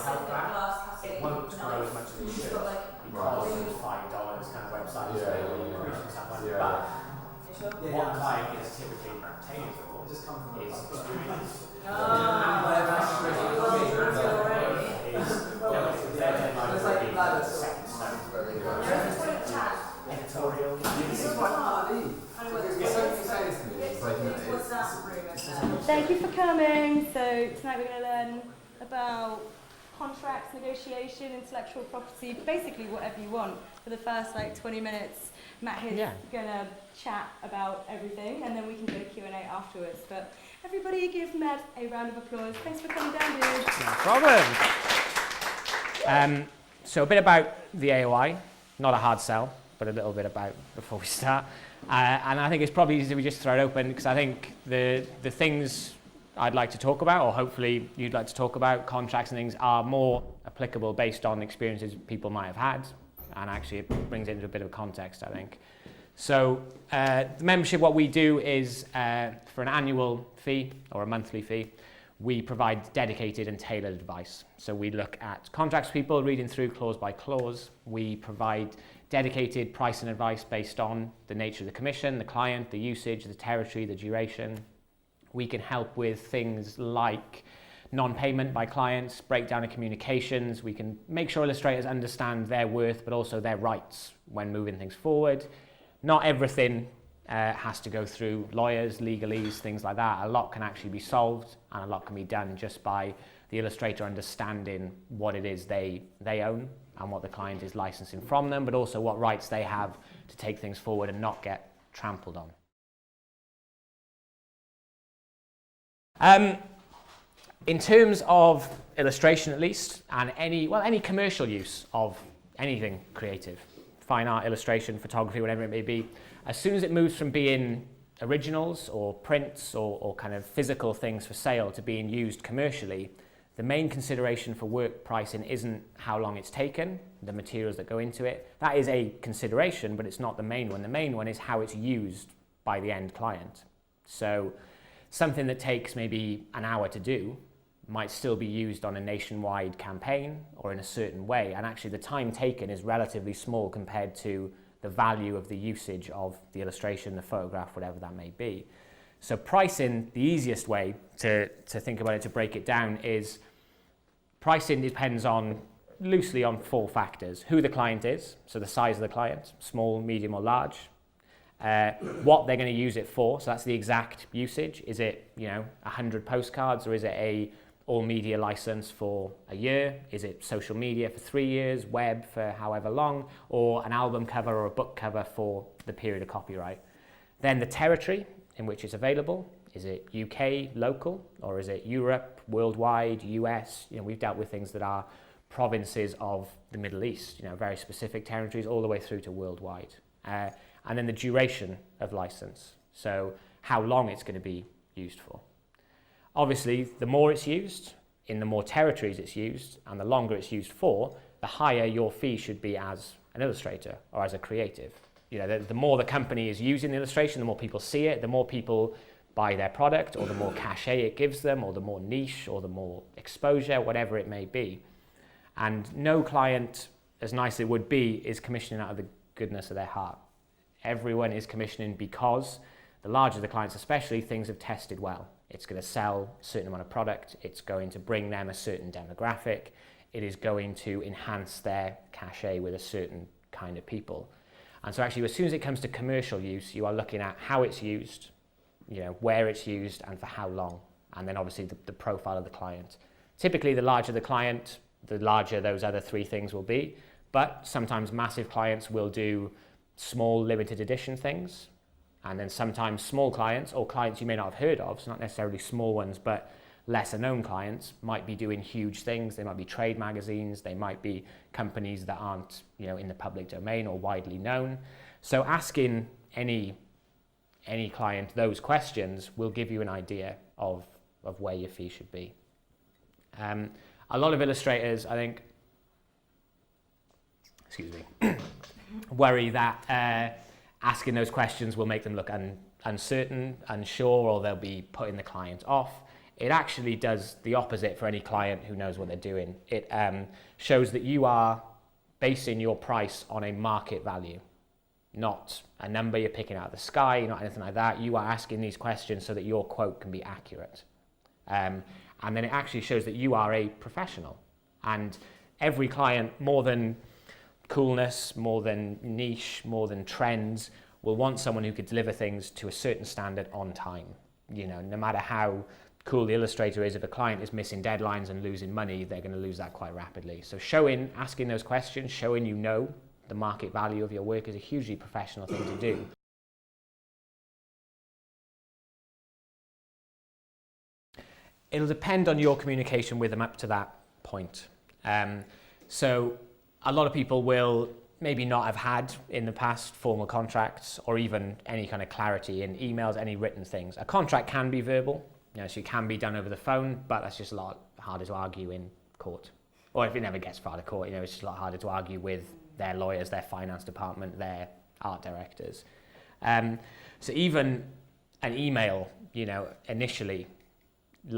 health plan, it won't grow as much as it should because it's $5 kind of website increasing someone. But what a client is typically paying for is experience. Thank you for coming. So tonight we're going to learn about contracts, negotiation, intellectual property, basically whatever you want. For the first 20 minutes, Matt here's going to chat about everything, and then we can do a Q&A afterwards. But everybody give Matt a round of applause. Thanks for coming down, dude. No problem. So a bit about the AOI, not a hard sell, but a little bit about before we start. And I think it's probably easy if we just throw it open, because I think the things I'd like to talk about, or hopefully you'd like to talk about, contracts and things, are more applicable based on experiences people might have had, and actually it brings it into a bit of context, I think. So the membership, what we do is for an annual fee or a monthly fee, we provide dedicated and tailored advice. So we look at contracts for people, reading through clause by clause. We provide dedicated pricing advice based on the nature of the commission, the client, the usage, the territory, the duration. We can help with things like non-payment by clients, breakdown of communications. We can make sure illustrators understand their worth, but also their rights when moving things forward. Not everything has to go through lawyers, legalese, things like that. A lot can actually be solved, and a lot can be done just by the illustrator understanding what it is they own and what the client is licensing from them, but also what rights they have to take things forward and not get trampled on. In terms of illustration, at least, and any commercial use of anything creative, fine art, illustration, photography, whatever it may be, as soon as it moves from being originals or prints or kind of physical things for sale to being used commercially, the main consideration for work pricing isn't how long it's taken, the materials that go into it. That is a consideration, but it's not the main one. The main one is how it's used by the end client. So something that takes maybe an hour to do might still be used on a nationwide campaign or in a certain way, and actually the time taken is relatively small compared to the value of the usage of the illustration, the photograph, whatever that may be. So pricing, the easiest way to think about it, to break it down, is pricing depends loosely on 4 factors. Who the client is, so the size of the client, small, medium or large. What they're going to use it for, so that's the exact usage. Is it 100 postcards, or is it a all media license for a year? Is it social media for 3 years, web for however long, or an album cover or a book cover for the period of copyright? Then the territory in which it's available. Is it UK, local, or is it Europe, worldwide, US? We've dealt with things that are provinces of the Middle East, very specific territories, all the way through to worldwide. And then the duration of license, so how long it's going to be used for. Obviously, the more it's used, in the more territories it's used, and the longer it's used for, the higher your fee should be as an illustrator or as a creative. The more the company is using the illustration, the more people see it, the more people buy their product, or the more cachet it gives them, or the more niche, or the more exposure, whatever it may be. And no client, as nice as it would be, is commissioning out of the goodness of their heart. Everyone is commissioning because the larger the clients, especially, things have tested well. It's going to sell a certain amount of product. It's going to bring them a certain demographic. It is going to enhance their cachet with a certain kind of people. And so actually, as soon as it comes to commercial use, you are looking at how it's used, where it's used, and for how long. And then obviously the profile of the client. Typically, the larger the client, the larger those other 3 things will be. But sometimes massive clients will do small limited edition things. And then sometimes small clients, or clients you may not have heard of, so not necessarily small ones, but lesser known clients, might be doing huge things. They might be trade magazines, they might be companies that aren't in the public domain or widely known. So asking any client those questions will give you an idea of where your fee should be. A lot of illustrators, I think, worry that asking those questions will make them look uncertain, unsure, or they'll be putting the client off. it actually does the opposite for any client who knows what they're doing. It shows that you are basing your price on a market value, not a number you're picking out of the sky, not anything like that. You are asking these questions so that your quote can be accurate. And then it actually shows that you are a professional. And every client, more than coolness, more than niche, more than trends, will want someone who could deliver things to a certain standard on time. You know, no matter how cool the illustrator is, if a client is missing deadlines and losing money, they're going to lose that quite rapidly. So asking those questions, showing you know the market value of your work is a hugely professional thing to do. It'll depend on your communication with them up to that point. So a lot of people will maybe not have had in the past formal contracts or even any kind of clarity in emails, any written things. A contract can be verbal, you know, so it can be done over the phone, but that's just a lot harder to argue in court. Or if it never gets far to court, you know, it's just a lot harder to argue with their lawyers, their finance department, their art directors. So even an email, you know, initially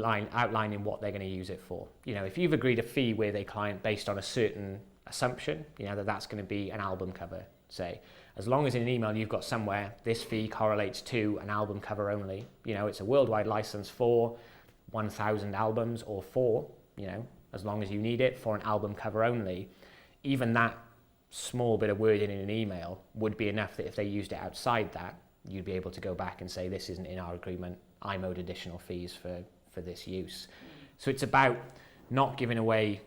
outlining what they're going to use it for. You know, if you've agreed a fee with a client based on a certain assumption, you know, that's going to be an album cover, say. As long as in an email you've got somewhere, this fee correlates to an album cover only. You know, it's a worldwide license for 1,000 albums or for, you know, as long as you need it for an album cover only. Even that small bit of wording in an email would be enough that if they used it outside that, you'd be able to go back and say, this isn't in our agreement, I'm owed additional fees for this use. So it's about not giving away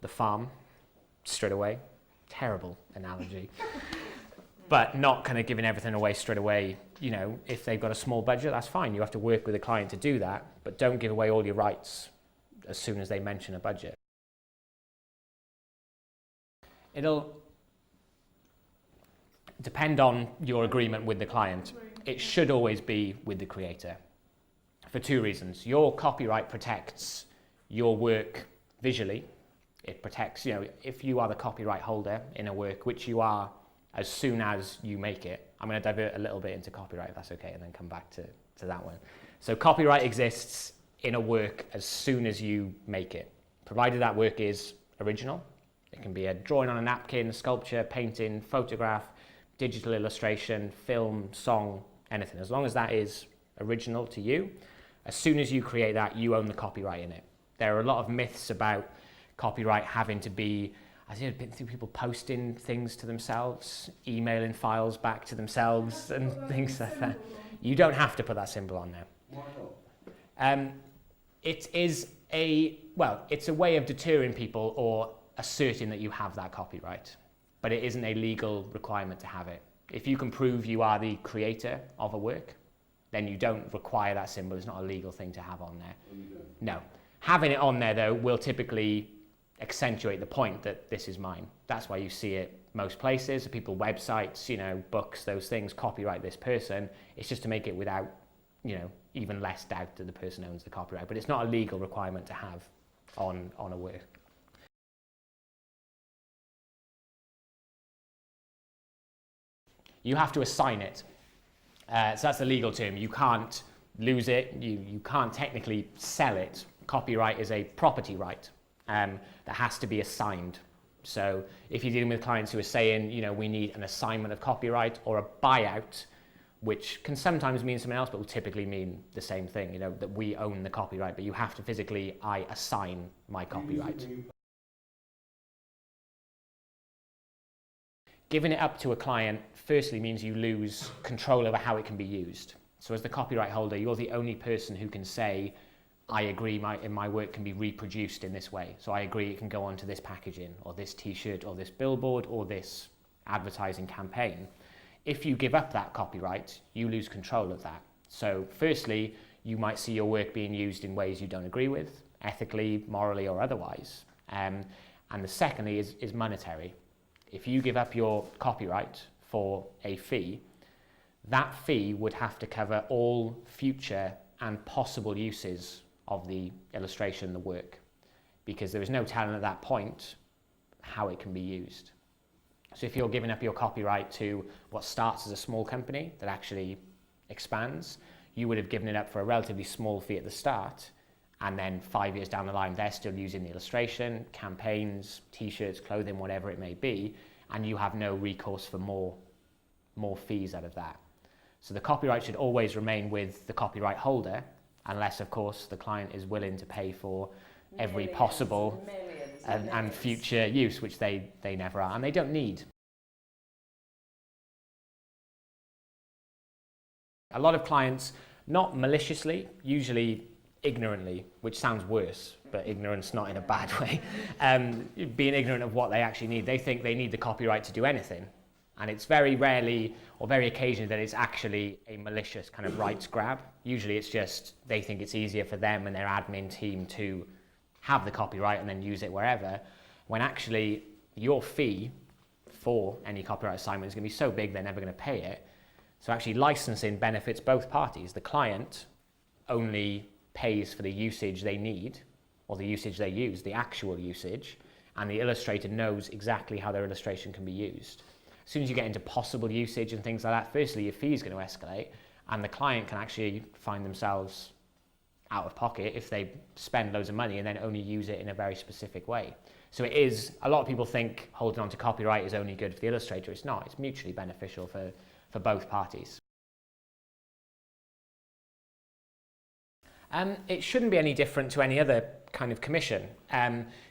the farm straight away. Terrible analogy. But not kind of giving everything away straight away. You know, if they've got a small budget, that's fine. You have to work with the client to do that, but don't give away all your rights as soon as they mention a budget. It'll depend on your agreement with the client. It should always be with the creator for two reasons. Your copyright protects your work visually. It protects, you know, if you are the copyright holder in a work, which you are as soon as you make it. I'm going to divert a little bit into copyright, if that's okay, and then come back to that one. So copyright exists in a work as soon as you make it, provided that work is original. It can be a drawing on a napkin, sculpture, painting, photograph, digital illustration, film, song, anything. As long as that is original to you, as soon as you create that, you own the copyright in it. There are a lot of myths about copyright having to be, I've seen people posting things to themselves, emailing files back to themselves and things like that. You don't have to put that symbol on there. Why not? It's a way of deterring people or asserting that you have that copyright, but it isn't a legal requirement to have it. If you can prove you are the creator of a work, then you don't require that symbol. It's not a legal thing to have on there. No. Having it on there, though, will typically accentuate the point that this is mine. That's why you see it most places, people, websites, you know, books, those things, copyright this person. It's just to make it without, you know, even less doubt that the person owns the copyright. But it's not a legal requirement to have on a work. You have to assign it. So that's the legal term. You can't lose it. You can't technically sell it. Copyright is a property right that has to be assigned. So if you're dealing with clients who are saying, you know, we need an assignment of copyright or a buyout, which can sometimes mean something else, but will typically mean the same thing, you know, that we own the copyright, but you have to physically, I assign my copyright. Giving it up to a client firstly means you lose control over how it can be used. So as the copyright holder, you're the only person who can say, I agree my work can be reproduced in this way. So I agree it can go onto this packaging or this t-shirt or this billboard or this advertising campaign. If you give up that copyright, you lose control of that. So firstly, you might see your work being used in ways you don't agree with, ethically, morally, or otherwise. And the secondly is monetary. If you give up your copyright for a fee, that fee would have to cover all future and possible uses of the illustration, the work, because there is no telling at that point how it can be used. So if you're giving up your copyright to what starts as a small company that actually expands, you would have given it up for a relatively small fee at the start, and then 5 years down the line, they're still using the illustration, campaigns, t-shirts, clothing, whatever it may be, and you have no recourse for more fees out of that. So the copyright should always remain with the copyright holder, unless, of course, the client is willing to pay for every possible and future use, which they never are, and they don't need. A lot of clients, not maliciously, usually ignorantly, which sounds worse, but ignorance not in a bad way, being ignorant of what they actually need. They think they need the copyright to do anything. And it's very rarely or very occasionally that it's actually a malicious kind of rights grab. Usually it's just they think it's easier for them and their admin team to have the copyright and then use it wherever, when actually your fee for any copyright assignment is going to be so big they're never going to pay it. So actually licensing benefits both parties. The client only pays for the usage they need, or the usage they use, the actual usage, and the illustrator knows exactly how their illustration can be used. As soon as you get into possible usage and things like that, firstly your fee is going to escalate, and the client can actually find themselves out of pocket if they spend loads of money and then only use it in a very specific way. So it is, a lot of people think holding on to copyright is only good for the illustrator. It's not. It's mutually beneficial for both parties. It shouldn't be any different to any other kind of commission.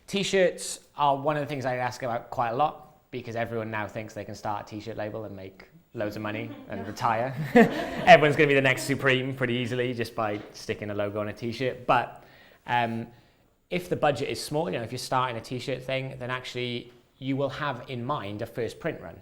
T-shirts are one of the things I ask about quite a lot, because everyone now thinks they can start a t-shirt label and make loads of money and retire. Everyone's going to be the next Supreme pretty easily just by sticking a logo on a t-shirt. But if the budget is small, if you're starting a t-shirt thing, then actually you will have in mind a first print run.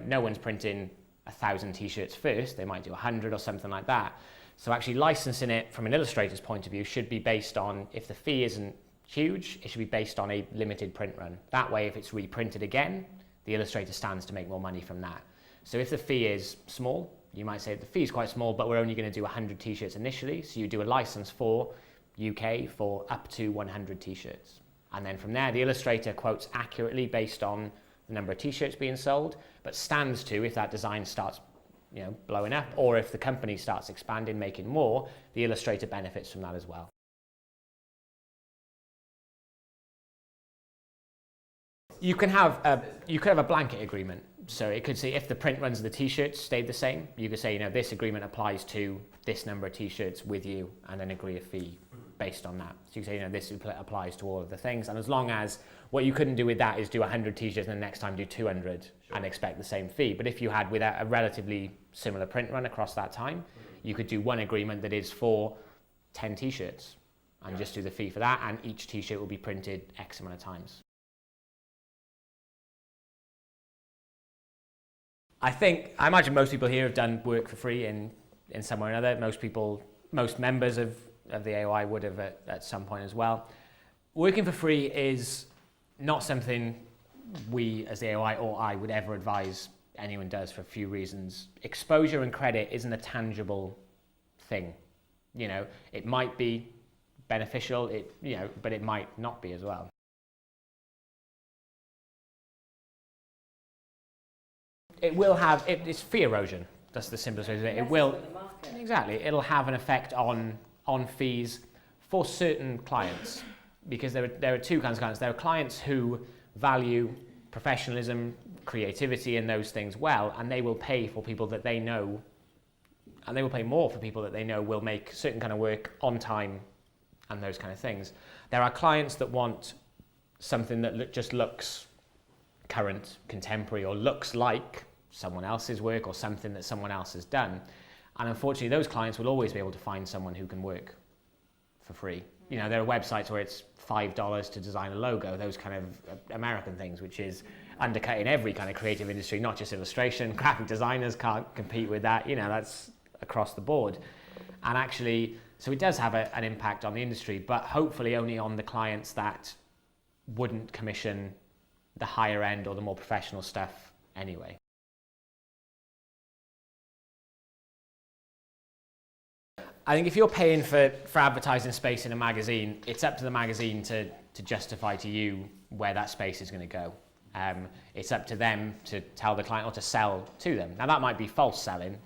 No one's printing 1,000 t-shirts first. They might do 100 or something like that. So actually licensing it from an illustrator's point of view should be based on, if the fee isn't huge, it should be based on a limited print run. That way, if it's reprinted again, the illustrator stands to make more money from that. So if the fee is small, you might say the fee is quite small, but we're only going to do 100 t-shirts initially. So you do a license for UK for up to 100 t-shirts. And then from there, the illustrator quotes accurately based on the number of t-shirts being sold, but stands to, if that design starts blowing up, or if the company starts expanding, making more, the illustrator benefits from that as well. You could have a blanket agreement. So it could say if the print runs of the t-shirts stayed the same, you could say, this agreement applies to this number of t-shirts with you, and then agree a fee based on that. So you say, this applies to all of the things. And as long as, what you couldn't do with that is do 100 t-shirts and the next time do 200 and expect the same fee. But if you had with a relatively similar print run across that time, you could do one agreement that is for 10 t-shirts and just do the fee for that, and each t-shirt will be printed X amount of times. I imagine most people here have done work for free in some way or another. Most members of the AOI would have at some point as well. Working for free is not something we as the AOI or I would ever advise anyone does, for a few reasons. Exposure and credit isn't a tangible thing. It might be beneficial, but it might not be as well. It will have, it's fee erosion. That's the simplest way to say it. It will, exactly, it'll have an effect on fees for certain clients, because there are two kinds of clients. There are clients who value professionalism, creativity, and those things well, and they will pay for people that they know, and they will pay more for people that they know will make certain kind of work on time and those kind of things. There are clients that want something that just looks current, contemporary, or looks like someone else's work or something that someone else has done. And unfortunately, those clients will always be able to find someone who can work for free. There are websites where it's $5 to design a logo, those kind of American things, which is undercutting every kind of creative industry, not just illustration. Graphic designers can't compete with that. That's across the board. And actually, so it does have an impact on the industry, but hopefully only on the clients that wouldn't commission the higher end or the more professional stuff anyway. I think if you're paying for advertising space in a magazine, it's up to the magazine to justify to you where that space is going to go. It's up to them to tell the client or to sell to them. Now that might be false selling,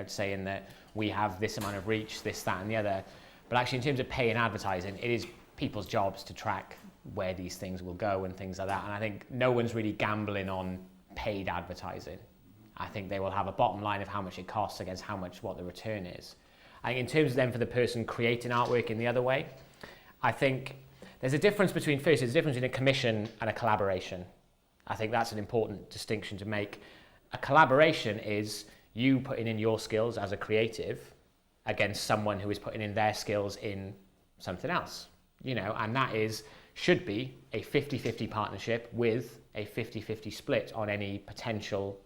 saying that we have this amount of reach, this, that, and the other. But actually in terms of pay and advertising, it is people's jobs to track where these things will go and things like that. And I think no one's really gambling on paid advertising. I think they will have a bottom line of how much it costs against what the return is. I think in terms of then for the person creating artwork in the other way, I think there's a difference between, first, there's a difference between a commission and a collaboration. I think that's an important distinction to make. A collaboration is you putting in your skills as a creative against someone who is putting in their skills in something else, you know, and that should be a 50-50 partnership with a 50-50 split on any potential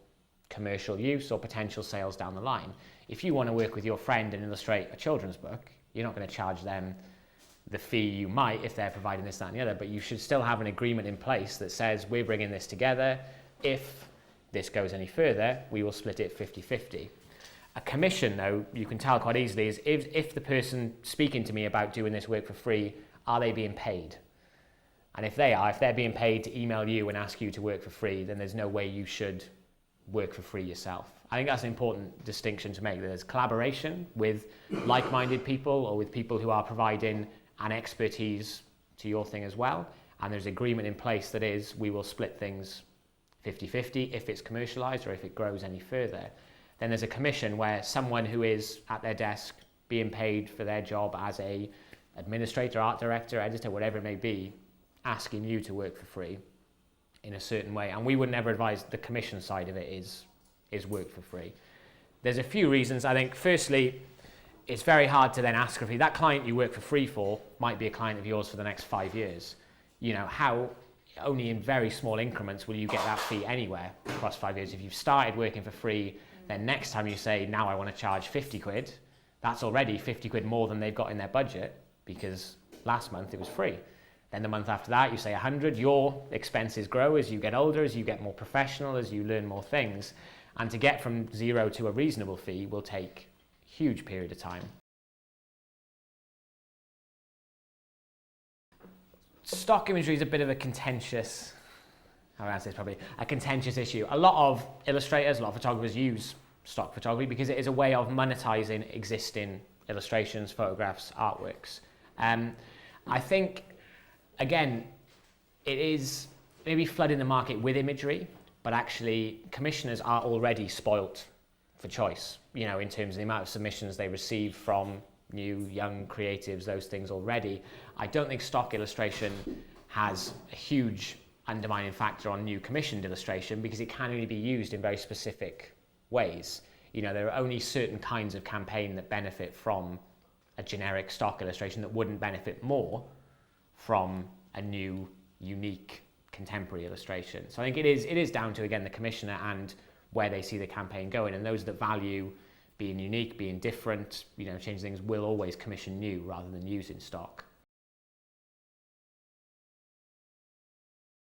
commercial use or potential sales down the line. If you want to work with your friend and illustrate a children's book, you're not going to charge them the fee you might if they're providing this, that and the other, but you should still have an agreement in place that says we're bringing this together. If this goes any further, we will split it 50-50. A commission, though, you can tell quite easily is if the person speaking to me about doing this work for free, are they being paid? And if they're being paid to email you and ask you to work for free, then there's no way you should work for free yourself. I think that's an important distinction to make. There's collaboration with like-minded people or with people who are providing an expertise to your thing as well. And there's agreement in place that is, we will split things 50-50 if it's commercialized or if it grows any further. Then there's a commission where someone who is at their desk being paid for their job as a administrator, art director, editor, whatever it may be, asking you to work for free in a certain way. And we would never advise the commission side of it is work for free. There's a few reasons. I think firstly, it's very hard to then ask for free. That client you work for free for might be a client of yours for the next 5 years. You know, how only in very small increments will you get that fee anywhere across 5 years. If you've started working for free, then next time you say, now I want to charge 50 quid, that's already 50 quid more than they've got in their budget because last month it was free. Then the month after that, you say 100, your expenses grow as you get older, as you get more professional, as you learn more things. And to get from zero to a reasonable fee will take a huge period of time. Stock imagery is a bit of a contentious, how would I say this probably, a contentious issue. A lot of illustrators, a lot of photographers use stock photography because it is a way of monetizing existing illustrations, photographs, artworks. I think, again, it is maybe flooding the market with imagery, but actually commissioners are already spoilt for choice, you know, in terms of the amount of submissions they receive from new, young creatives, those things already. I don't think stock illustration has a huge undermining factor on new commissioned illustration because it can only be used in very specific ways. You know, there are only certain kinds of campaign that benefit from a generic stock illustration that wouldn't benefit more from a new, unique, contemporary illustration. So I think it is down to, again, the commissioner and where they see the campaign going. And those that value being unique, being different, you know, changing things, will always commission new rather than using stock.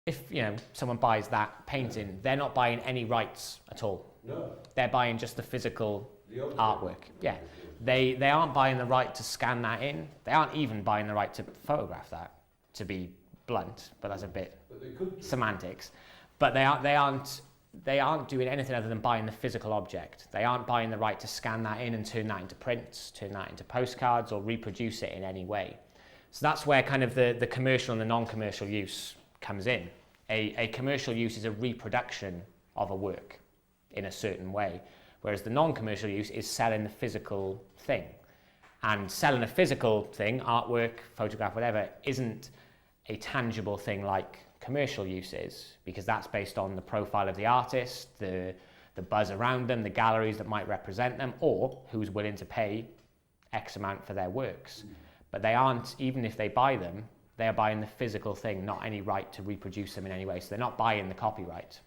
If, you know, someone buys that painting, they're not buying any rights at all. No. They're buying just the physical artwork. Yeah. They aren't buying the right to scan that in. They aren't even buying the right to photograph that, to be blunt, but that's a bit semantics. But they aren't doing anything other than buying the physical object. They aren't buying the right to scan that in and turn that into prints, turn that into postcards, or reproduce it in any way. So that's where kind of the commercial and the non-commercial use comes in. A commercial use is a reproduction of a work in a certain way, whereas the non-commercial use is selling the physical thing. And selling a physical thing, artwork, photograph, whatever, isn't a tangible thing like commercial use is, because that's based on the profile of the artist, the buzz around them, the galleries that might represent them, or who's willing to pay X amount for their works. But they aren't, even if they buy them, they are buying the physical thing, not any right to reproduce them in any way. So they're not buying the copyright.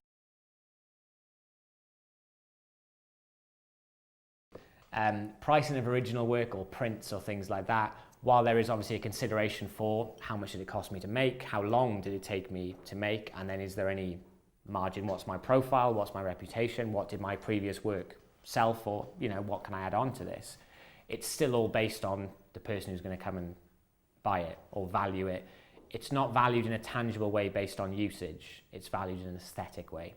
Pricing of original work or prints or things like that, while there is obviously a consideration for how much did it cost me to make, how long did it take me to make, and then is there any margin, what's my profile, what's my reputation, what did my previous work sell for, you know, what can I add on to this? It's still all based on the person who's going to come and buy it or value it. It's not valued in a tangible way based on usage, it's valued in an aesthetic way.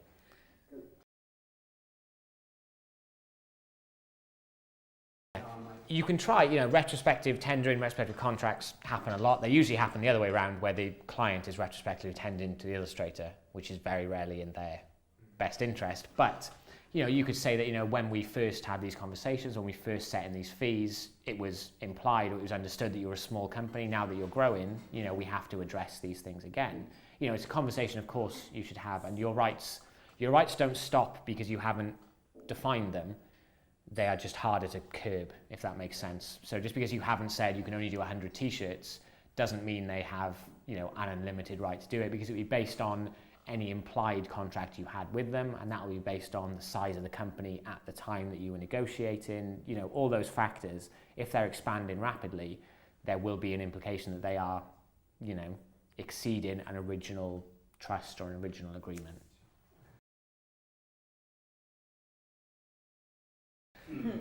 you can try, retrospective tendering, retrospective contracts happen a lot. They usually happen the other way around, where the client is retrospectively tendering to the illustrator, which is very rarely in their best interest. But, you could say that, when we first had these conversations, when we first set in these fees, it was implied, or it was understood that you're a small company. Now that you're growing, we have to address these things again. It's a conversation, of course, you should have, and your rights don't stop because you haven't defined them. They are just harder to curb, if that makes sense. So just because you haven't said you can only do 100 t-shirts doesn't mean they have, an unlimited right to do it, because it would be based on any implied contract you had with them, and that will be based on the size of the company at the time that you were negotiating, all those factors. If they're expanding rapidly, there will be an implication that they are, exceeding an original trust or an original agreement.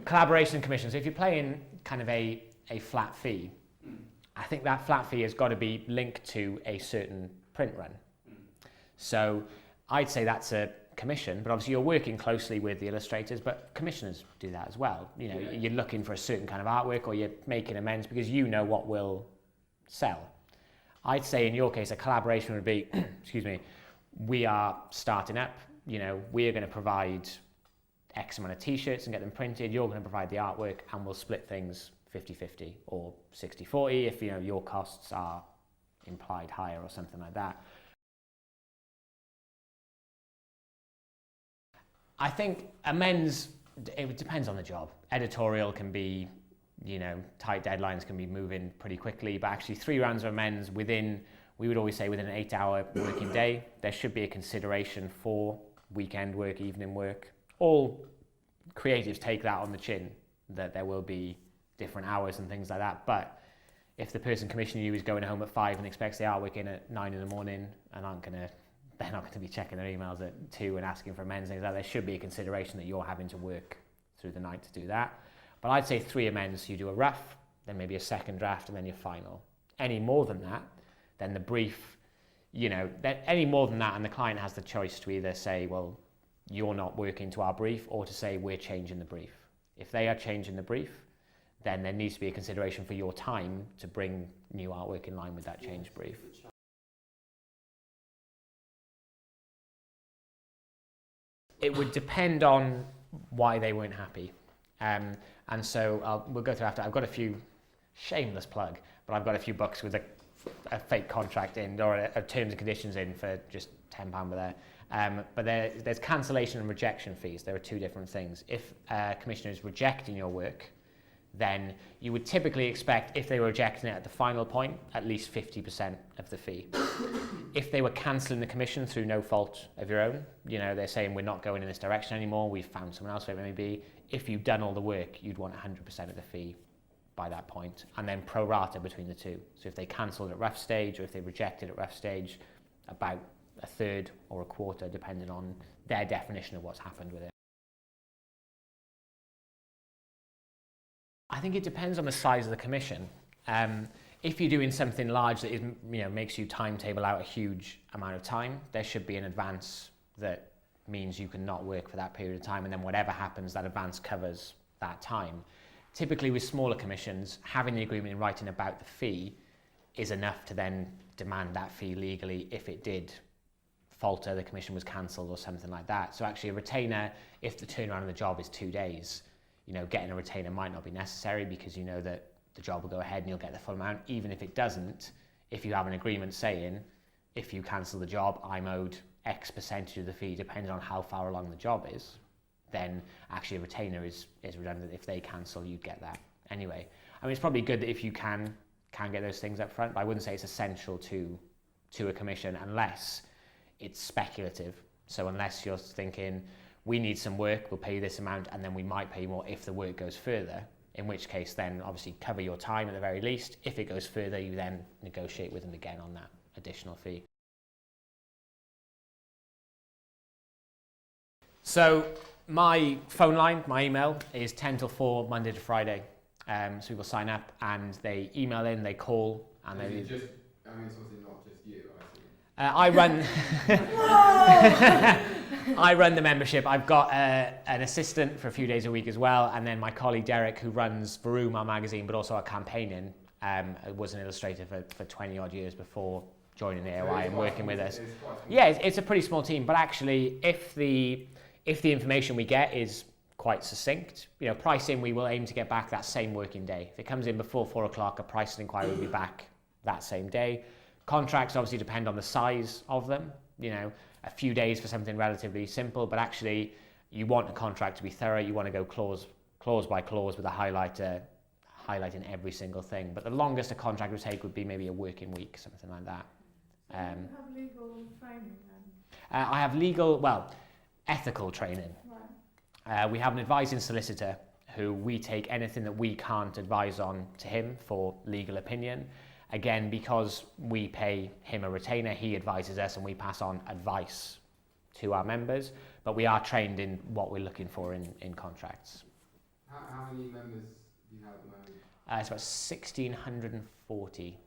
Collaboration and commissions. If you're paying kind of a flat fee, I think that flat fee has got to be linked to a certain print run. So I'd say that's a commission, but obviously you're working closely with the illustrators, but commissioners do that as well. You're looking for a certain kind of artwork, or you're making amends because you know what will sell. I'd say in your case, a collaboration would be, we are starting up, we're going to provide X amount of t-shirts and get them printed, you're going to provide the artwork, and we'll split things 50-50 or 60-40 if your costs are implied higher or something like that. I think amends, it depends on the job. Editorial can be, tight deadlines can be moving pretty quickly, but actually 3 rounds of amends we would always say within an 8-hour working day, there should be a consideration for weekend work, evening work. All creatives take that on the chin, that there will be different hours and things like that. But if the person commissioning you is going home at 5 and expects the artwork in at 9 in the morning and they're not going to be checking their emails at 2 and asking for amends, things like that, there should be a consideration that you're having to work through the night to do that. But I'd say 3 amends. You do a rough, then maybe a second draft, and then your final. Any more than that, then the brief, any more than that, and the client has the choice to either say, well, you're not working to our brief, or to say we're changing the brief. If they are changing the brief, then there needs to be a consideration for your time to bring new artwork in line with that changed brief. It would depend on why they weren't happy. And so we'll go through after. I've got a few, shameless plug, but I've got a few books with a fake contract in, or a terms and conditions in for just £10 with there. But there's cancellation and rejection fees. There are 2 different things. If a commissioner is rejecting your work, then you would typically expect, if they were rejecting it at the final point, at least 50% of the fee. If they were cancelling the commission through no fault of your own, they're saying we're not going in this direction anymore, we've found someone else, whatever it may be, if you've done all the work, you'd want 100% of the fee by that point, and then pro rata between the 2. So if they cancelled at rough stage, or if they rejected at rough stage, about a third or a quarter, depending on their definition of what's happened with it. I think it depends on the size of the commission. If you're doing something large that is, makes you timetable out a huge amount of time, there should be an advance that means you can not work for that period of time, and then whatever happens, that advance covers that time. Typically with smaller commissions, having the agreement in writing about the fee is enough to then demand that fee legally if it did falter, the commission was cancelled or something like that. So actually a retainer, if the turnaround of the job is 2 days, getting a retainer might not be necessary, because you know that the job will go ahead and you'll get the full amount. Even if it doesn't, if you have an agreement saying, if you cancel the job, I'm owed X percentage of the fee, depending on how far along the job is, then actually a retainer is redundant. If they cancel, you get that anyway. I mean, it's probably good that if you can get those things up front, but I wouldn't say it's essential to a commission unless it's speculative. So unless you're thinking, we need some work, we'll pay you this amount, and then we might pay you more if the work goes further, in which case then obviously cover your time at the very least. If it goes further, you then negotiate with them again on that additional fee. So my phone line, my email is 10 till 4, Monday to Friday. So people sign up and they email in, they call, and they... it's obviously not just you, I see. I run... I run the membership. I've got an assistant for a few days a week as well, and then my colleague Derek, who runs Vroom, our magazine, but also our campaigning, was an illustrator for 20 odd years before joining the AOI and working with us. Yeah, it's a pretty small team, but actually, if the information we get is quite succinct, pricing, we will aim to get back that same working day. If it comes in before 4 o'clock, a pricing inquiry will be back that same day. Contracts obviously depend on the size of them. A few days for something relatively simple, but actually you want a contract to be thorough. You want to go clause by clause with a highlighter highlighting every single thing. But the longest a contract would take would be maybe a working week, something like that. So you have legal training then? I have ethical training. Right. We have an advising solicitor who we take anything that we can't advise on to him for legal opinion. Again, because we pay him a retainer, he advises us and we pass on advice to our members, but we are trained in what we're looking for in contracts. How many members do you have at the moment? It's about 1,640,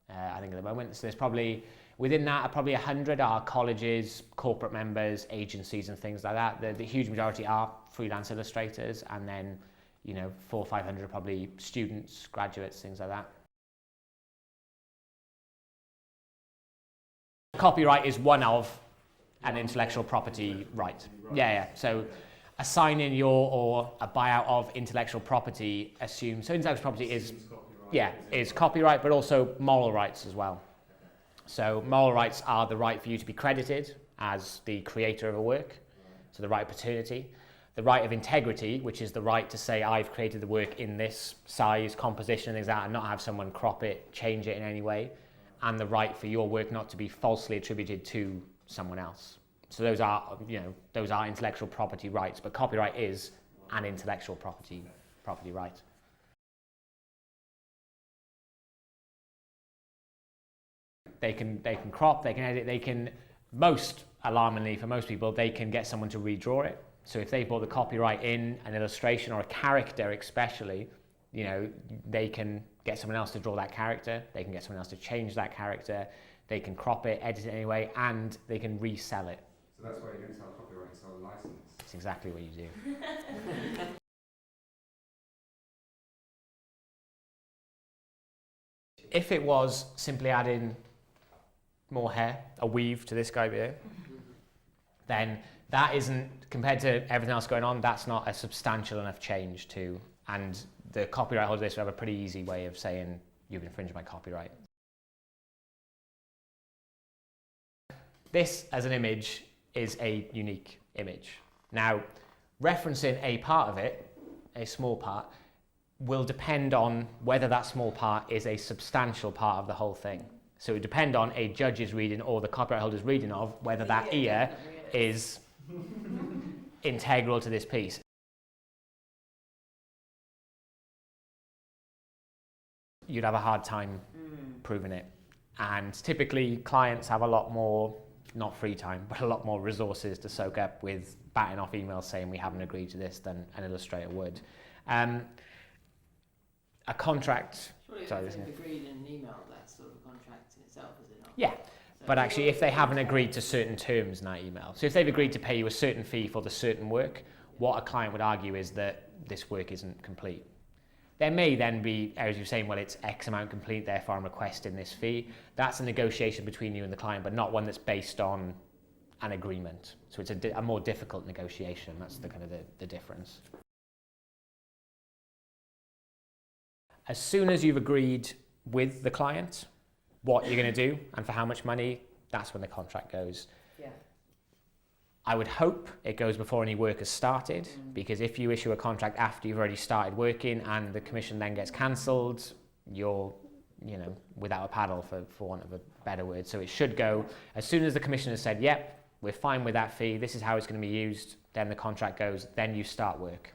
I think, at the moment. So there's probably, within that, probably 100 are colleges, corporate members, agencies and things like that. The huge majority are freelance illustrators, and then, 400 or 500 are probably students, graduates, things like that. Copyright is one of an intellectual property right. Yeah. So assigning or a buyout of intellectual property assumes, so intellectual property is copyright, but also moral rights as well. So moral rights are the right for you to be credited as the creator of a work, so the right of paternity. The right of integrity, which is the right to say I've created the work in this size, composition, things like that, and not have someone crop it, change it in any way. And the right for your work not to be falsely attributed to someone else. So those are intellectual property rights, but copyright is an intellectual property right. They can crop, they can edit, most alarmingly for most people, they can get someone to redraw it. So if they bought the copyright in an illustration or a character especially, they can get someone else to draw that character, they can get someone else to change that character, they can crop it, edit it anyway, and they can resell it. So that's why you don't sell copyright, you sell a license. That's exactly what you do. If it was simply adding more hair, a weave to this guy here, then that isn't, compared to everything else going on, that's not a substantial enough change to, and the copyright holders have a pretty easy way of saying you've infringed my copyright. This, as an image, is a unique image. Now, referencing a part of it, a small part, will depend on whether that small part is a substantial part of the whole thing. So it would depend on a judge's reading or the copyright holder's reading of whether that ear is integral to this piece. You'd have a hard time proving it. And typically clients have a lot more, not free time, but a lot more resources to soak up with batting off emails saying we haven't agreed to this than an illustrator would. A contract... Surely if they've agreed in an email, that's sort of a contract in itself, is it not? Yeah, but actually if they haven't agreed to certain terms in that email, so if they've agreed to pay you a certain fee for the certain work, what a client would argue is that this work isn't complete. There may then be areas you're saying, well, it's X amount complete, therefore I'm requesting this fee. That's a negotiation between you and the client, but not one that's based on an agreement. So it's a more difficult negotiation. That's the kind of the difference. As soon as you've agreed with the client what you're going to do and for how much money, that's when the contract goes. Yeah. I would hope it goes before any work has started, because if you issue a contract after you've already started working and the commission then gets cancelled, you're, without a paddle, for want of a better word. So it should go as soon as the commission has said, yep, we're fine with that fee, this is how it's going to be used, then the contract goes, then you start work.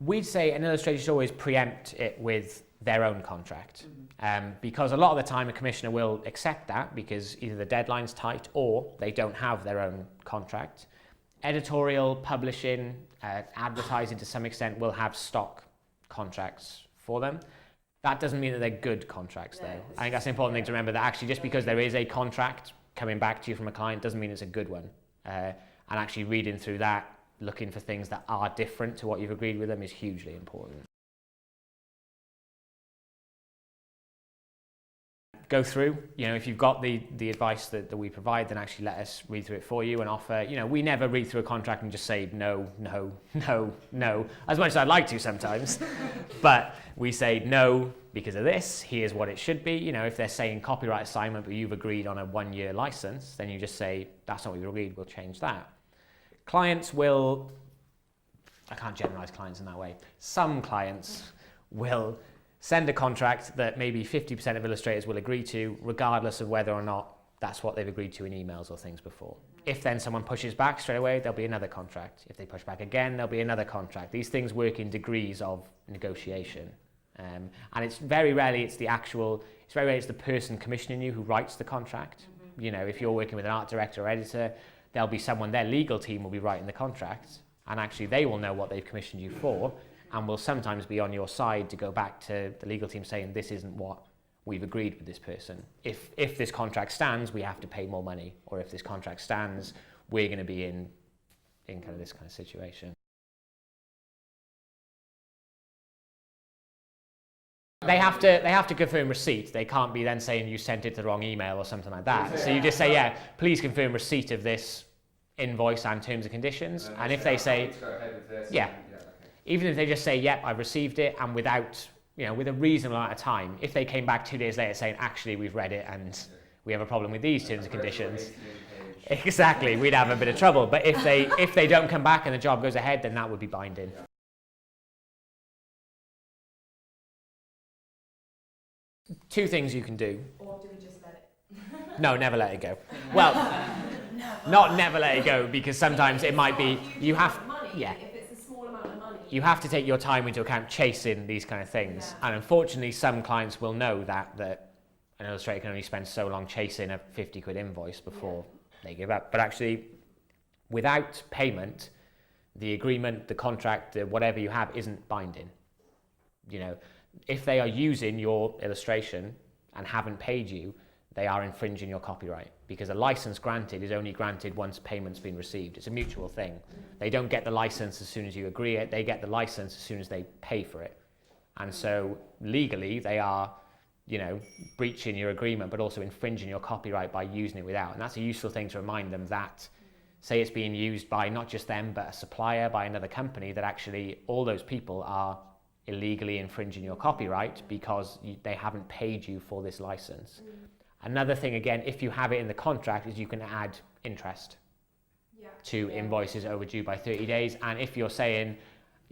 We'd say an illustrator should always preempt it with their own contract, because a lot of the time a commissioner will accept that because either the deadline's tight or they don't have their own contract. Editorial, publishing, advertising to some extent will have stock contracts for them. That doesn't mean that they're good contracts, though. I think that's an important thing to remember, that actually just because there is a contract coming back to you from a client doesn't mean it's a good one. And actually reading through that, looking for things that are different to what you've agreed with them is hugely important. Go through, if you've got the advice that we provide, then actually let us read through it for you and offer, we never read through a contract and just say no, no, no, no, as much as I'd like to sometimes, but we say no because of this, here's what it should be. If they're saying copyright assignment, but you've agreed on a 1-year license, then you just say, that's not what we've agreed, we'll change that. Clients will, I can't generalize clients in that way, some clients will send a contract that maybe 50% of illustrators will agree to, regardless of whether or not that's what they've agreed to in emails or things before. If then someone pushes back straight away, there'll be another contract. If they push back again, there'll be another contract. These things work in degrees of negotiation. And it's very rarely it's the person commissioning you who writes the contract. If you're working with an art director or editor, there'll be someone, their legal team will be writing the contract, and actually they will know what they've commissioned you for, and will sometimes be on your side to go back to the legal team saying, this isn't what we've agreed with this person. If this contract stands, we have to pay more money. Or if this contract stands, we're going to be in kind of this kind of situation. They have to confirm receipt. They can't be then saying you sent it to the wrong email or something like that. So you just say, yeah, please confirm receipt of this invoice and terms and conditions. And if they say, yeah. Even if they just say, yep, I've received it, and without, with a reasonable amount of time, if they came back 2 days later saying, actually, we've read it and we have a problem with these terms and conditions, exactly, we'd have a bit of trouble. But if they don't come back and the job goes ahead, then that would be binding. Two things you can do. Or do we just let it? No, never let it go. Well, not never let it go, because sometimes it might be, you have, yeah. You have to take your time into account chasing these kind of things. And unfortunately, some clients will know that an illustrator can only spend so long chasing a 50 quid invoice before they give up. But actually, without payment, the agreement, the contract, whatever you have isn't binding. If they are using your illustration and haven't paid you, they are infringing your copyright, because a license granted is only granted once payment's been received. It's a mutual thing. They don't get the license as soon as you agree it, they get the license as soon as they pay for it. And so legally they are, breaching your agreement, but also infringing your copyright by using it without. And that's a useful thing to remind them that, say it's being used by not just them, but a supplier, by another company, that actually all those people are illegally infringing your copyright because they haven't paid you for this license. Another thing, again, if you have it in the contract, is you can add interest to invoices overdue by 30 days. And if you're saying,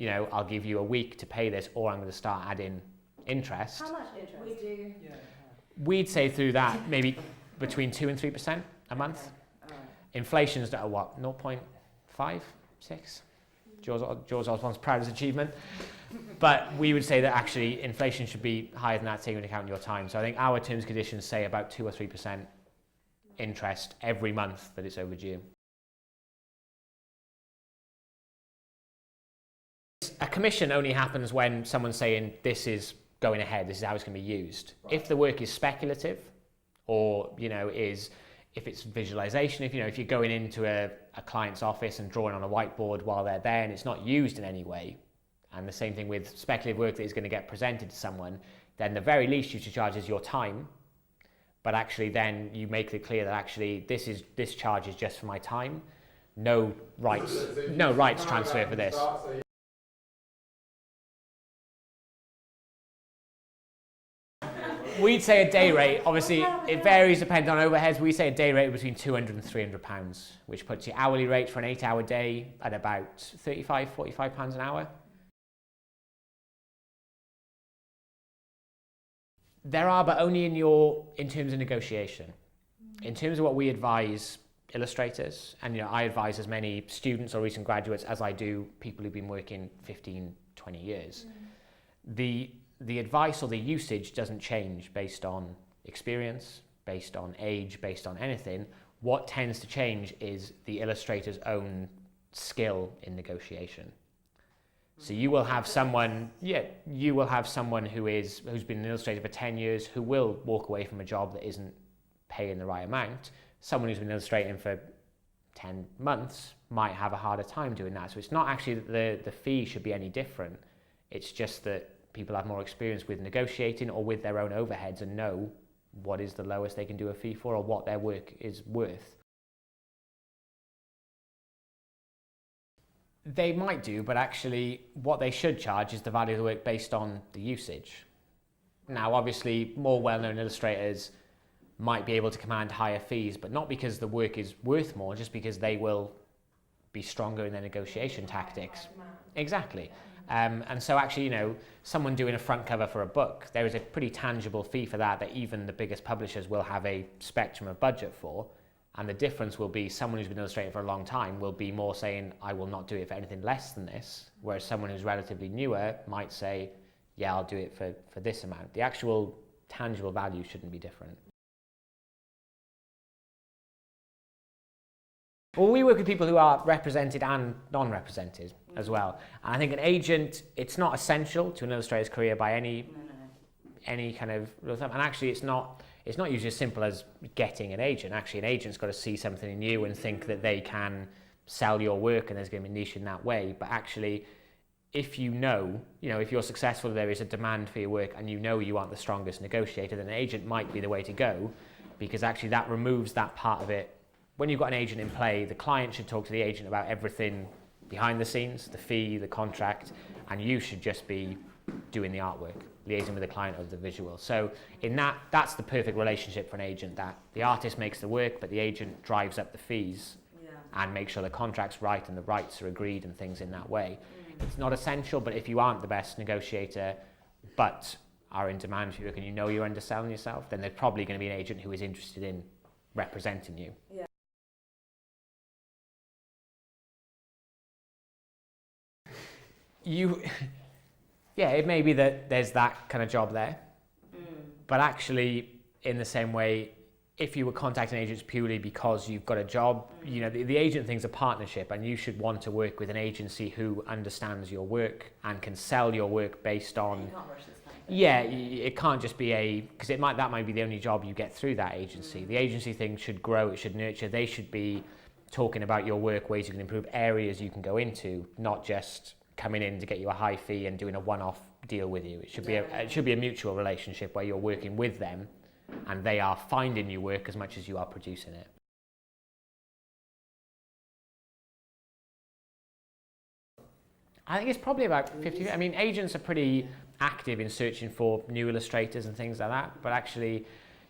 I'll give you a week to pay this, or I'm going to start adding interest. How much interest? We do. We'd say through that, maybe between 2 and 3% a month. Okay. Inflation's at what, 0.5, 6? George Osborne's proudest achievement. But we would say that actually inflation should be higher than that, taking into account your time. So I think our terms and conditions say about 2 or 3% interest every month that it's overdue. A commission only happens when someone's saying this is going ahead, this is how it's going to be used. Right. If the work is speculative, or if it's visualization, if you're going into a client's office and drawing on a whiteboard while they're there and it's not used in any way, and the same thing with speculative work that is going to get presented to someone, then the very least you should charge is your time. But actually then you make it clear that actually this charge is just for my time. No rights transfer for this. We'd say a day rate, obviously it varies depending on overheads. We say a day rate between £200 and £300, which puts your hourly rate for an 8-hour day at about £35, £45 an hour. There are, but only in terms of negotiation. In terms of what we advise illustrators, and I advise as many students or recent graduates as I do people who've been working 15, 20 years. The advice or the usage doesn't change based on experience, based on age, based on anything. What tends to change is the illustrator's own skill in negotiation. So you will have someone, you will have someone who's been an illustrator for 10 years who will walk away from a job that isn't paying the right amount. Someone who's been illustrating for 10 months might have a harder time doing that. So it's not actually that the fee should be any different. It's just that people have more experience with negotiating or with their own overheads and know what is the lowest they can do a fee for or what their work is worth. They might do, but actually what they should charge is the value of the work based on the usage. Now, obviously, more well-known illustrators might be able to command higher fees, but not because the work is worth more, just because they will be stronger in their negotiation tactics. Exactly. And so actually, someone doing a front cover for a book, there is a pretty tangible fee for that even the biggest publishers will have a spectrum of budget for. And the difference will be someone who's been illustrating for a long time will be more saying, I will not do it for anything less than this. Whereas someone who's relatively newer might say, yeah, I'll do it for this amount. The actual tangible value shouldn't be different. Well, we work with people who are represented and non-represented as well. And I think an agent, it's not essential to an illustrator's career by any kind of rule of thumb. And actually, it's not usually as simple as getting an agent. Actually, an agent's got to see something in you and think that they can sell your work and there's going to be a niche in that way. But actually, if if you're successful, there is a demand for your work and you aren't the strongest negotiator, then an agent might be the way to go, because actually that removes that part of it. When you've got an agent in play, the client should talk to the agent about everything behind the scenes, the fee, the contract, and you should just be doing the artwork, liaising with the client of the visual. So that's the perfect relationship for an agent, that the artist makes the work, but the agent drives up the fees and makes sure the contract's right and the rights are agreed and things in that way. It's not essential, but if you aren't the best negotiator, but are in demand for your work and you're underselling yourself, then there's probably going to be an agent who is interested in representing you. Yeah. It may be that there's that kind of job there, but actually, in the same way, if you were contacting agents purely because you've got a job, the agent thing's a partnership, and you should want to work with an agency who understands your work and can sell your work based on. You can't rush this kind of thing. It can't just be because that might be the only job you get through that agency. The agency thing should grow, it should nurture. They should be talking about your work, ways you can improve, areas you can go into, not just coming in to get you a high fee and doing a one-off deal with you. It should be a mutual relationship where you're working with them and they are finding you work as much as you are producing it. I think it's probably about 50. I mean, agents are pretty active in searching for new illustrators and things like that, but actually,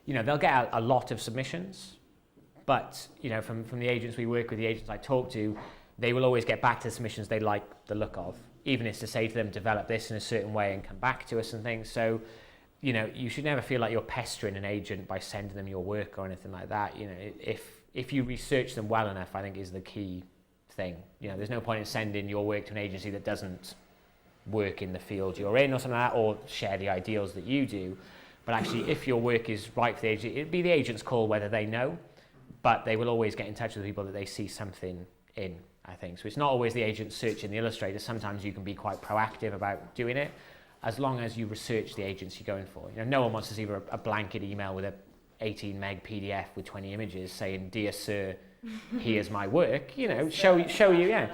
they'll get a lot of submissions, but, from the agents we work with, the agents I talk to, they will always get back to the submissions they like the look of, even if it's to say to them, develop this in a certain way and come back to us and things. So, you should never feel like you're pestering an agent by sending them your work or anything like that. If you research them well enough, I think is the key thing. There's no point in sending your work to an agency that doesn't work in the field you're in or something like that, or share the ideals that you do. But actually, if your work is right for the agency, it'd be the agent's call whether they know, but they will always get in touch with the people that they see something in, I think. So it's not always the agent searching the illustrator. Sometimes you can be quite proactive about doing it, as long as you research the agents you're going for. No one wants to see a blanket email with a 18 meg PDF with 20 images saying, "Dear sir, here's my work." Show you.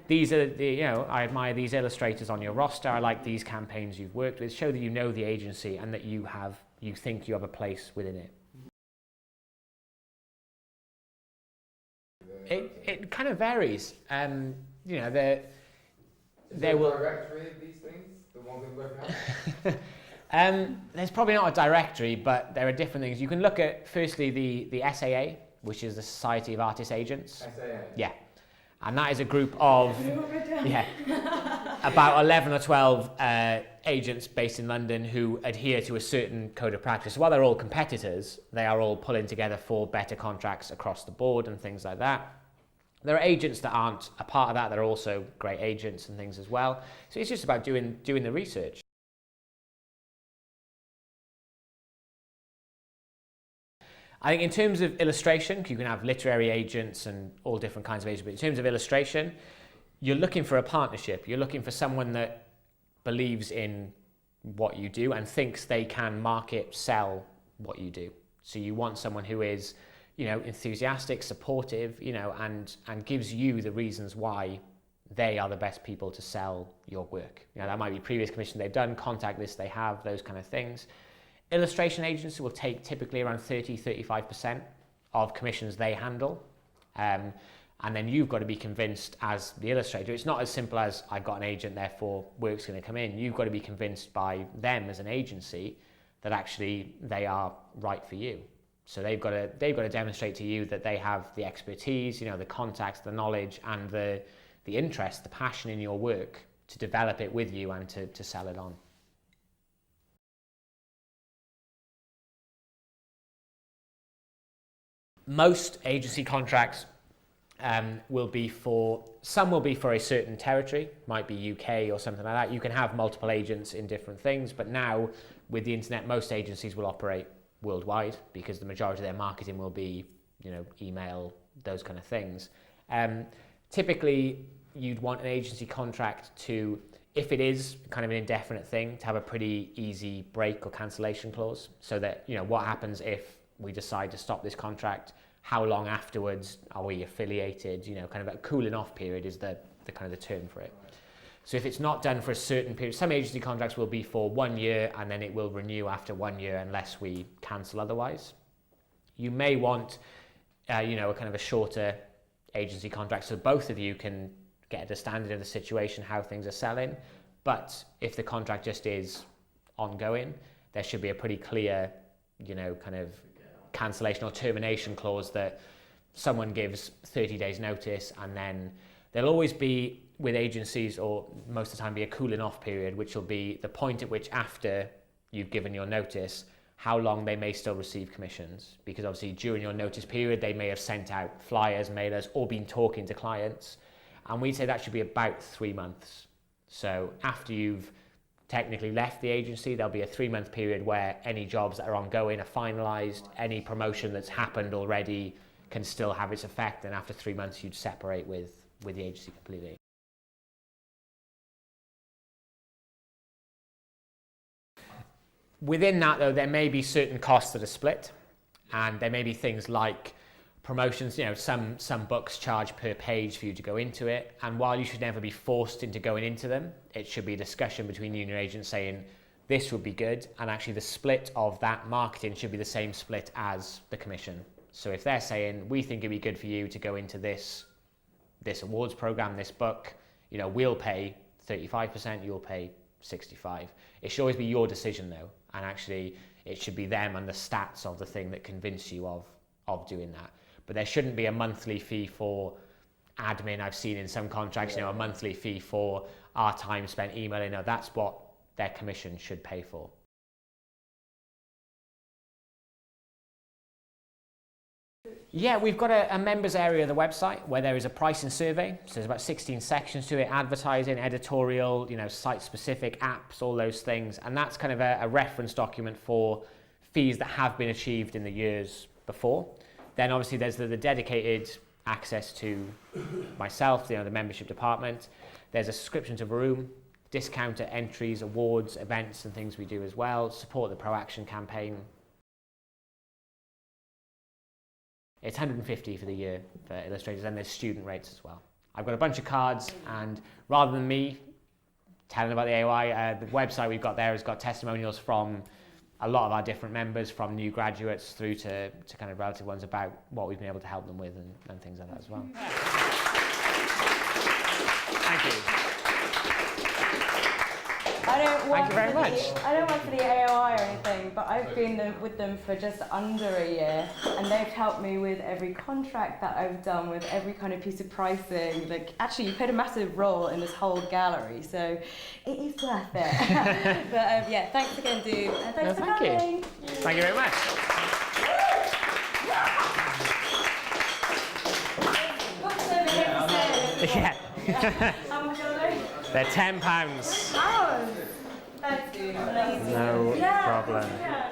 These are I admire these illustrators on your roster. I like these campaigns you've worked with. Show that you know the agency and that you think you have a place within it. It kind of varies. There will. Directory of these things, the ones we work out. There's probably not a directory, but there are different things. You can look at firstly the SAA, which is the Society of Artists Agents. SAA. Yeah, and that is a group of about 11 or 12 agents based in London who adhere to a certain code of practice. So while they're all competitors, they are all pulling together for better contracts across the board and things like that. There are agents that aren't a part of that. There are also great agents and things as well. So it's just about doing the research. I think in terms of illustration, you can have literary agents and all different kinds of agents, but in terms of illustration, you're looking for a partnership. You're looking for someone that believes in what you do and thinks they can market, sell what you do. So you want someone who is, you know, enthusiastic, supportive, you know, and gives you the reasons why they are the best people to sell your work. You know, that might be previous commission they've done, contact lists they have, those kind of things. Illustration agencies will take typically around 30-35% of commissions they handle. And then you've got to be convinced as the illustrator. It's not as simple as I've got an agent, therefore work's going to come in. You've got to be convinced by them as an agency that actually they are right for you. So they've got to demonstrate to you that they have the expertise, you know, the contacts, the knowledge, and the interest, the passion in your work to develop it with you and to sell it on. Most agency contracts will be for a certain territory, might be UK or something like that. You can have multiple agents in different things, but now with the internet, most agencies will operate worldwide because the majority of their marketing will be, you know, email, those kind of things. Typically, you'd want an agency contract to, if it is kind of an indefinite thing, to have a pretty easy break or cancellation clause, so that, you know, what happens if we decide to stop this contract? How long afterwards are we affiliated? You know, kind of a cooling off period is the kind of the term for it. So if it's not done for a certain period, some agency contracts will be for 1 year and then it will renew after 1 year unless we cancel otherwise. You may want, you know, a kind of a shorter agency contract so both of you can get a standard of the situation, how things are selling. But if the contract just is ongoing, there should be a pretty clear, you know, kind of cancellation or termination clause that someone gives 30 days notice, and then there'll always be, with agencies, or most of the time, be a cooling off period, which will be the point at which, after you've given your notice, how long they may still receive commissions. Because obviously during your notice period, they may have sent out flyers, mailers, or been talking to clients, and we'd say that should be about 3 months. So after you've technically left the agency, there'll be a 3-month period where any jobs that are ongoing are finalised, any promotion that's happened already can still have its effect, and after 3 months you'd separate with the agency completely. Within that though, there may be certain costs that are split, and there may be things like promotions. You know, some books charge per page for you to go into it, and while you should never be forced into going into them, it should be a discussion between you and your agent saying this would be good, and actually the split of that marketing should be the same split as the commission. So if they're saying we think it'd be good for you to go into this awards program, this book, you know, we'll pay 35%, you'll pay 65%. It should always be your decision though, and actually it should be them and the stats of the thing that convince you of doing that. But there shouldn't be a monthly fee for admin. I've seen in some contracts, you know, a monthly fee for our time spent emailing. No, that's what their commission should pay for. Yeah, we've got a members area of the website where there is a pricing survey. So there's about 16 sections to it: advertising, editorial, you know, site-specific apps, all those things. And that's kind of a reference document for fees that have been achieved in the years before. Then obviously there's the dedicated access to myself, you know, the membership department. There's a subscription to Vroom, discounted entries, awards, events and things we do as well, support the Pro Action campaign. It's 150 for the year for illustrators, and there's student rates as well. I've got a bunch of cards, and rather than me telling about the AOI, the website we've got there has got testimonials from a lot of our different members, from new graduates through to kind of relative ones, about what we've been able to help them with and things like that as well. Thank you. Thank you very much. I don't work for the AOI or anything, but I've been with them for just under a year, and they've helped me with every contract that I've done, with every kind of piece of pricing. Like, actually, you played a massive role in this whole gallery, so it is worth it. But yeah, thanks again, dude, and thanks for coming. You. Thank you very much. What's over here for sale? Yeah. How much are they? They're £10. Oh, thanks, dude. No problem. Yeah.